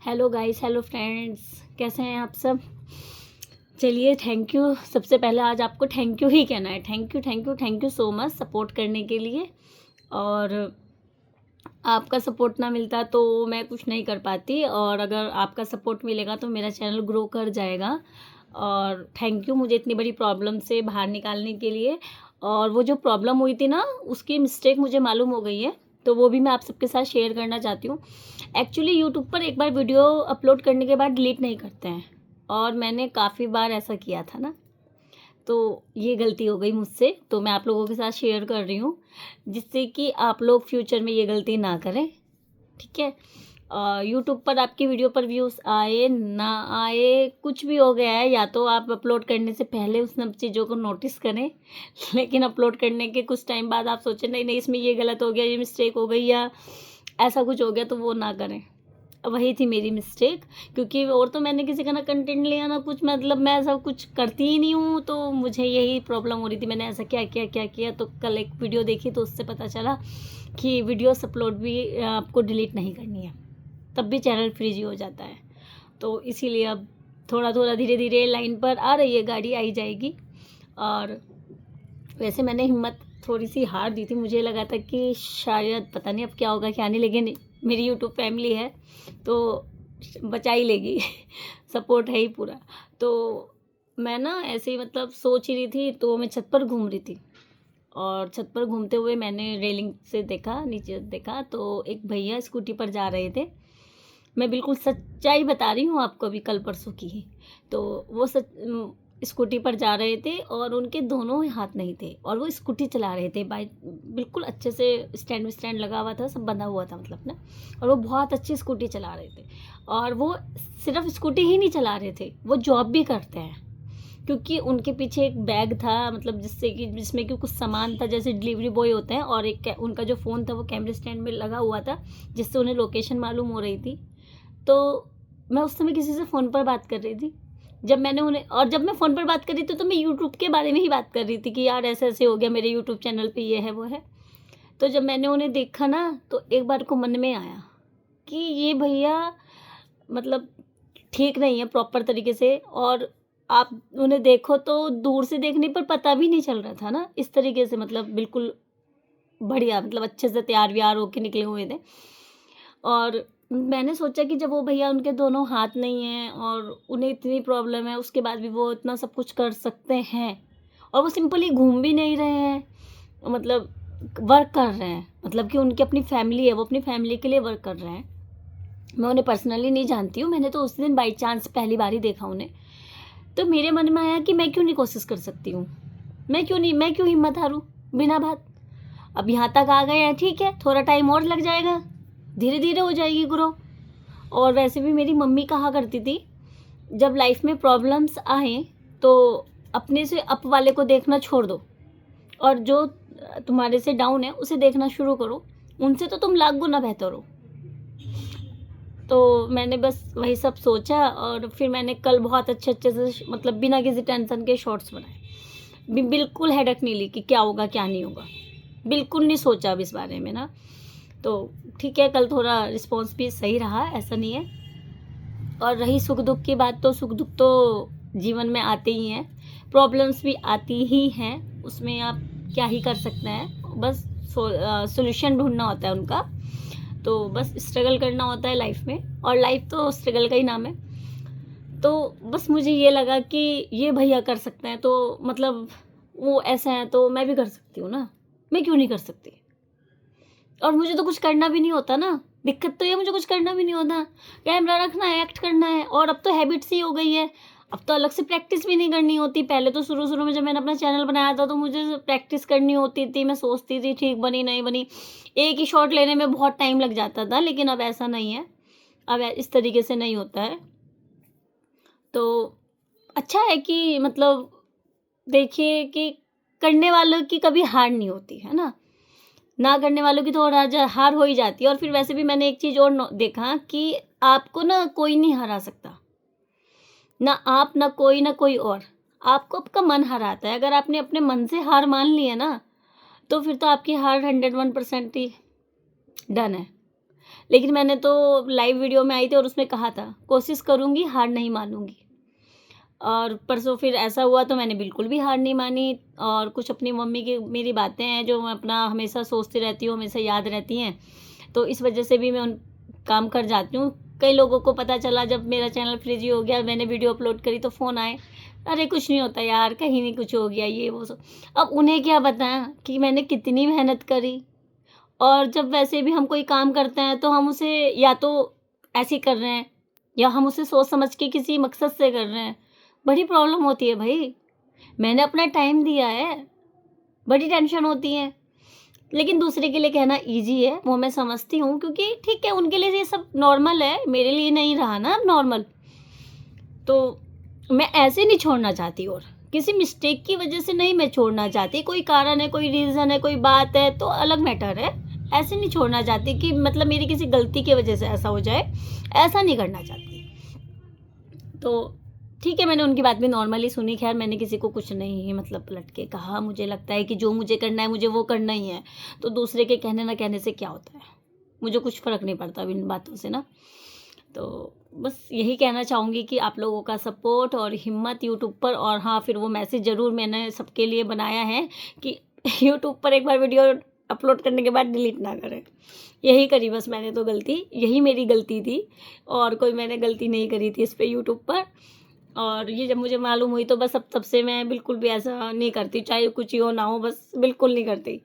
Hello guys, hello friends, कैसे हैं आप सब। चलिए, थैंक यू। सबसे पहले आज आपको थैंक यू ही कहना है। Thank you, thank you, thank you so much support करने के लिए। और आपका सपोर्ट ना मिलता तो मैं कुछ नहीं कर पाती, और अगर आपका सपोर्ट मिलेगा तो मेरा चैनल ग्रो कर जाएगा। और थैंक यू मुझे इतनी बड़ी प्रॉब्लम से बाहर निकालने के लिए। और वो जो प्रॉब्लम हुई थी ना, उसकी मिस्टेक मुझे मालूम हो गई है, तो वो भी मैं आप सबके साथ शेयर करना चाहती हूँ। एक्चुअली यूट्यूब पर एक बार वीडियो अपलोड करने के बाद डिलीट नहीं करते हैं, और मैंने काफ़ी बार ऐसा किया था ना, तो ये गलती हो गई मुझसे, तो मैं आप लोगों के साथ शेयर कर रही हूँ, जिससे कि आप लोग फ्यूचर में ये गलती ना करें। ठीक है। यूट्यूब पर आपकी वीडियो पर व्यूज़ आए ना आए, कुछ भी हो गया है, या तो आप अपलोड करने से पहले उस सब चीज़ों को नोटिस करें लेकिन अपलोड करने के कुछ टाइम बाद आप सोचें नहीं नहीं इसमें ये गलत हो गया, ये मिस्टेक हो गई, या ऐसा कुछ हो गया, तो वो ना करें। वही थी मेरी मिस्टेक, क्योंकि और तो मैंने किसी का ना कंटेंट लिया ना कुछ, मतलब मैं ऐसा कुछ करती ही नहीं हूँ, तो मुझे यही प्रॉब्लम हो रही थी। मैंने ऐसा क्या किया क्या किया, तो कल एक वीडियो देखी तो उससे पता चला कि वीडियोस अपलोड भी आपको डिलीट नहीं करनी है, तब भी चैनल फ्रीज हो जाता है। तो इसीलिए अब थोड़ा थोड़ा धीरे धीरे लाइन पर आ रही है, गाड़ी आई जाएगी। और वैसे मैंने हिम्मत थोड़ी सी हार दी थी, मुझे लगा था कि शायद पता नहीं अब क्या होगा क्या नहीं, लेकिन मेरी यूट्यूब फैमिली है तो बचा ही लेगी सपोर्ट है ही पूरा। तो मैं ना ऐसे ही मतलब सोच ही रही थी, तो मैं छत पर घूम रही थी, और छत पर घूमते हुए मैंने रेलिंग से देखा, नीचे देखा, तो एक भैया स्कूटी पर जा रहे थे। मैं बिल्कुल सच्चाई बता रही हूँ आपको, अभी कल परसों की ही। तो वो स्कूटी पर जा रहे थे, और उनके दोनों ही हाथ नहीं थे, और वो स्कूटी चला रहे थे बाइक, बिल्कुल अच्छे से स्टैंड स्टैंड लगा हुआ था, सब बंधा हुआ था मतलब ना। और वो बहुत अच्छी स्कूटी चला रहे थे, और वो सिर्फ स्कूटी ही नहीं चला रहे थे, वो जॉब भी करते हैं। क्योंकि उनके पीछे एक बैग था, मतलब जिसमें कि कुछ सामान था, जैसे डिलीवरी बॉय होते हैं, और एक उनका जो फ़ोन था वो कैमरे स्टैंड में लगा हुआ था, जिससे उन्हें लोकेशन मालूम हो रही थी। तो मैं उस समय किसी से फ़ोन पर बात कर रही थी, जब मैं फ़ोन पर बात कर रही थी तो मैं यूट्यूब के बारे में ही बात कर रही थी कि यार ऐसे ऐसे हो गया मेरे यूट्यूब चैनल पे, ये है वो है। तो जब मैंने उन्हें देखा ना, तो एक बार को मन में आया कि ये भैया मतलब ठीक नहीं है प्रॉपर तरीके से, और आप उन्हें देखो तो दूर से देखने पर पता भी नहीं चल रहा था ना, इस तरीके से मतलब बिल्कुल बढ़िया, मतलब अच्छे से तैयार व्यार होके निकले हुए थे। और मैंने सोचा कि जब वो भैया, उनके दोनों हाथ नहीं हैं और उन्हें इतनी प्रॉब्लम है, उसके बाद भी वो इतना सब कुछ कर सकते हैं, और वो सिंपली घूम भी नहीं रहे हैं, मतलब वर्क कर रहे हैं, मतलब कि उनकी अपनी फैमिली है, वो अपनी फैमिली के लिए वर्क कर रहे हैं। मैं उन्हें पर्सनली नहीं जानती हूँ, मैंने तो उस दिन बाई चांस पहली बार ही देखा उन्हें। तो मेरे मन में आया कि मैं क्यों नहीं कोशिश कर सकती हूँ, मैं क्यों हिम्मत हारूँ बिना बात। अब यहाँ तक आ गए हैं, ठीक है, थोड़ा टाइम और लग जाएगा, धीरे धीरे हो जाएगी ग्रो। और वैसे भी मेरी मम्मी कहा करती थी, जब लाइफ में प्रॉब्लम्स आए तो अपने से अप वाले को देखना छोड़ दो, और जो तुम्हारे से डाउन है उसे देखना शुरू करो, उनसे तो तुम लाख गुना बेहतर हो। तो मैंने बस वही सब सोचा, और फिर मैंने कल बहुत अच्छे अच्छे से, मतलब बिना किसी टेंशन के शॉर्ट्स बनाए। बिल्कुल हेडक नहीं ली कि क्या होगा क्या नहीं होगा, बिल्कुल नहीं सोचा अब इस बारे में ना। तो ठीक है, कल थोड़ा रिस्पॉन्स भी सही रहा, ऐसा नहीं है। और रही सुख दुख की बात, तो सुख दुख तो जीवन में आते ही हैं, प्रॉब्लम्स भी आती ही हैं, उसमें आप क्या ही कर सकते हैं, बस सॉल्यूशन ढूंढना होता है उनका। तो बस स्ट्रगल करना होता है लाइफ में, और लाइफ तो स्ट्रगल का ही नाम है। तो बस मुझे ये लगा कि ये भैया कर सकते हैं, तो मतलब वो ऐसे हैं तो मैं भी कर सकती हूँ ना, मैं क्यों नहीं कर सकती। और मुझे तो कुछ करना भी नहीं होता ना, दिक्कत तो ये मुझे कुछ करना भी नहीं होता, कैमरा रखना है, एक्ट करना है, और अब तो हैबिट सी हो गई है, अब तो अलग से प्रैक्टिस भी नहीं करनी होती। पहले तो शुरू शुरू में जब मैंने अपना चैनल बनाया था तो मुझे प्रैक्टिस करनी होती थी, मैं सोचती थी ठीक बनी नहीं बनी, एक ही शॉट लेने में बहुत टाइम लग जाता था, लेकिन अब ऐसा नहीं है, अब इस तरीके से नहीं होता है। तो अच्छा है कि मतलब देखिए कि करने वालों की कभी हार नहीं होती है ना करने वालों की तो हार हो ही जाती है। और फिर वैसे भी मैंने एक चीज़ और देखा कि आपको ना कोई नहीं हरा सकता, ना आप, ना कोई और, आपको आपका मन हराता है। अगर आपने अपने मन से हार मान ली है ना, तो फिर तो आपकी हार 101% ही डन है। लेकिन मैंने तो लाइव वीडियो में आई थी और उसमें कहा था कोशिश करूँगी, हार नहीं मानूँगी। और परसों फिर ऐसा हुआ तो मैंने बिल्कुल भी हार नहीं मानी, और कुछ अपनी मम्मी की मेरी बातें हैं जो मैं अपना हमेशा सोचती रहती हूँ, हमेशा याद रहती हैं, तो इस वजह से भी मैं उन काम कर जाती हूँ। कई लोगों को पता चला जब मेरा चैनल फ्रीजी हो गया, मैंने वीडियो अपलोड करी तो फ़ोन आए, अरे कुछ नहीं होता यार, कहीं नहीं कुछ हो गया, ये वो सब। अब उन्हें क्या पता कि मैंने कितनी मेहनत करी। और जब वैसे भी हम कोई काम करते हैं तो हम उसे या तो ऐसे ही कर रहे हैं, या हम उसे सोच समझ के किसी मकसद से कर रहे हैं। बड़ी प्रॉब्लम होती है भाई, मैंने अपना टाइम दिया है, बड़ी टेंशन होती है। लेकिन दूसरे के लिए कहना ईज़ी है, वो मैं समझती हूँ, क्योंकि ठीक है उनके लिए ये सब नॉर्मल है, मेरे लिए नहीं रहा ना अब नॉर्मल। तो मैं ऐसे नहीं छोड़ना चाहती, और किसी मिस्टेक की वजह से नहीं मैं छोड़ना चाहती। कोई कारण है, कोई रीज़न है, कोई बात है तो अलग मैटर है। ऐसे नहीं छोड़ना चाहती कि मतलब मेरी किसी गलती की वजह से ऐसा हो जाए, ऐसा नहीं करना चाहती। तो ठीक है, मैंने उनकी बात भी नॉर्मली सुनी। ख़ैर मैंने किसी को कुछ नहीं मतलब पलट के कहा, मुझे लगता है कि जो मुझे करना है मुझे वो करना ही है। तो दूसरे के कहने ना कहने से क्या होता है, मुझे कुछ फ़र्क नहीं पड़ता अब इन बातों से ना। तो बस यही कहना चाहूँगी कि आप लोगों का सपोर्ट और हिम्मत यूट्यूब पर, और हाँ, फिर वो मैसेज ज़रूर मैंने सबके लिए बनाया है कि यूट्यूब पर एक बार वीडियो अपलोड करने के बाद डिलीट ना करें। यही करी बस मैंने तो गलती, यही मेरी गलती थी, और कोई मैंने गलती नहीं करी थी इस पे यूट्यूब पर। और ये जब मुझे मालूम हुई तो बस अब तब से मैं बिल्कुल भी ऐसा नहीं करती, चाहे कुछ ही हो ना हो, बस बिल्कुल नहीं करती।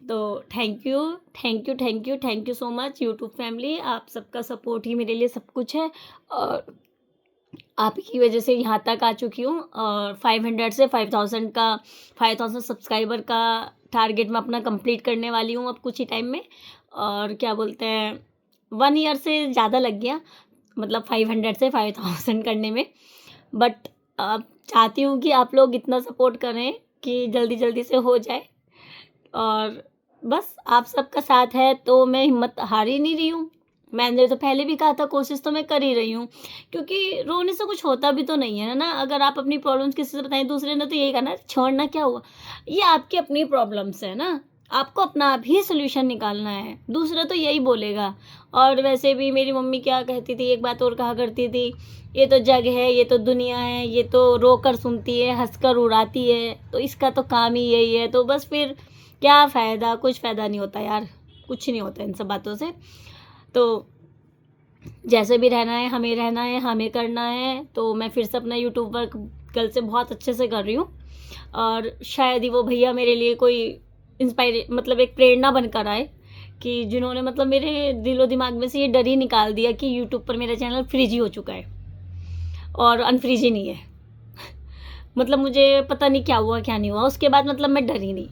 तो thank you, thank you, thank you, thank you so much YouTube family. आप सबका सपोर्ट ही मेरे लिए सब कुछ है, और आप ही की वजह से यहाँ तक आ चुकी हूँ। और 500 से 5000 का 5000 सब्सक्राइबर का टारगेट मैं अपना कंप्लीट करने वाली हूँ अब कुछ ही टाइम में। और क्या बोलते हैं, 1 ईयर से ज़्यादा लग गया, मतलब 500 से 5000 करने में। बट अब चाहती हूँ कि आप लोग इतना सपोर्ट करें कि जल्दी-जल्दी से हो जाए। और बस आप सबका साथ है तो मैं हिम्मत हार ही नहीं रही हूँ। मैंने तो पहले भी कहा था कोशिश तो मैं कर ही रही हूँ, क्योंकि रोने से कुछ होता भी तो नहीं है ना। अगर आप अपनी प्रॉब्लम्स किसी से बताएँ, दूसरे ने तो यही कहा ना, छोड़ना क्या हुआ? ये आपकी अपनी प्रॉब्लम्स है ना, आपको अपना आप ही सॉल्यूशन निकालना है, दूसरा तो यही बोलेगा। और वैसे भी मेरी मम्मी क्या कहती थी, एक बात और कहा करती थी, ये तो जग है, ये तो दुनिया है, ये तो रोकर सुनती है, हँसकर उड़ाती है, तो इसका तो काम ही यही है। तो बस फिर क्या फ़ायदा, कुछ फ़ायदा नहीं होता यार, कुछ नहीं होता इन सब बातों से। तो जैसे भी रहना है, हमें रहना है, हमें करना है। तो मैं फिर से अपना यूट्यूब वर्क कल से बहुत अच्छे से कर रही हूँ, और शायद ही वो भैया मेरे लिए कोई मतलब एक प्रेरणा बनकर आए, कि जिन्होंने मतलब मेरे दिलो दिमाग में से ये डर ही निकाल दिया कि यूट्यूब पर मेरा चैनल फ्रीज ही हो चुका है और अनफ्रीज ही नहीं है। मतलब मुझे पता नहीं क्या हुआ क्या नहीं हुआ, उसके बाद मतलब मैं डरी नहीं।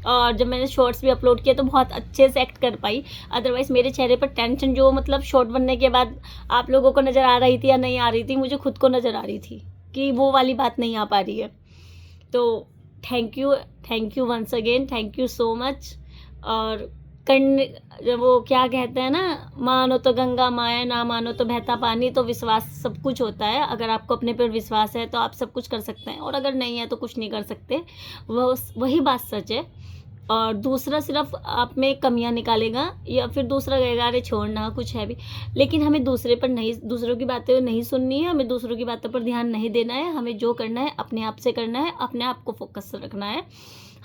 और जब मैंने शॉर्ट्स भी अपलोड किए तो बहुत अच्छे से एक्ट कर पाई। अदरवाइज़ मेरे चेहरे पर टेंशन जो मतलब शॉर्ट बनने के बाद आप लोगों को नज़र आ रही थी या नहीं आ रही थी, मुझे खुद को नज़र आ रही थी कि वो वाली बात नहीं आ पा रही है। तो thank you once again, thank you so much. और करने, जब वो क्या कहते हैं ना, मानो तो गंगा माया, ना मानो तो बहता पानी। तो विश्वास सब कुछ होता है, अगर आपको अपने पर विश्वास है तो आप सब कुछ कर सकते हैं, और अगर नहीं है तो कुछ नहीं कर सकते। वही बात सच है। और दूसरा सिर्फ आप में कमियां निकालेगा, या फिर दूसरा कहेगा अरे छोड़ना कुछ है भी। लेकिन हमें दूसरों की बातें नहीं सुननी है, हमें दूसरों की बातों पर ध्यान नहीं देना है। हमें जो करना है अपने आप से करना है, अपने आप को फोकस रखना है।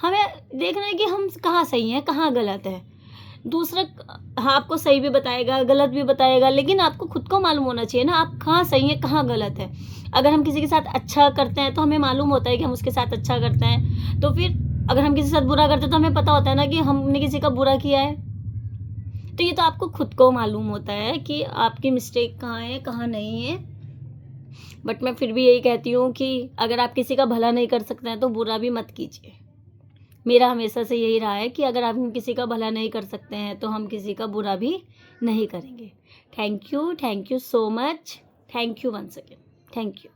हमें देखना है कि हम कहाँ सही हैं, कहाँ गलत है। दूसरा हाँ, आपको सही भी बताएगा, गलत भी बताएगा, लेकिन आपको खुद को मालूम होना चाहिए ना, आप कहाँ सही हैं, कहाँ गलत है। अगर हम किसी के साथ अच्छा करते हैं तो हमें मालूम होता है कि हम उसके साथ अच्छा करते हैं। तो फिर अगर हम किसी के साथ बुरा करते हैं तो हमें पता होता है ना कि हमने किसी का बुरा किया है। तो ये तो आपको खुद को मालूम होता है कि आपकी मिस्टेक कहाँ है, कहाँ नहीं है। बट मैं फिर भी यही कहती हूँ कि अगर आप किसी का भला नहीं कर सकते हैं तो बुरा भी मत कीजिए। मेरा हमेशा से यही रहा है कि अगर आप हम किसी का भला नहीं कर सकते हैं तो हम किसी का बुरा भी नहीं करेंगे। Thank you so much, thank you once again, thank you.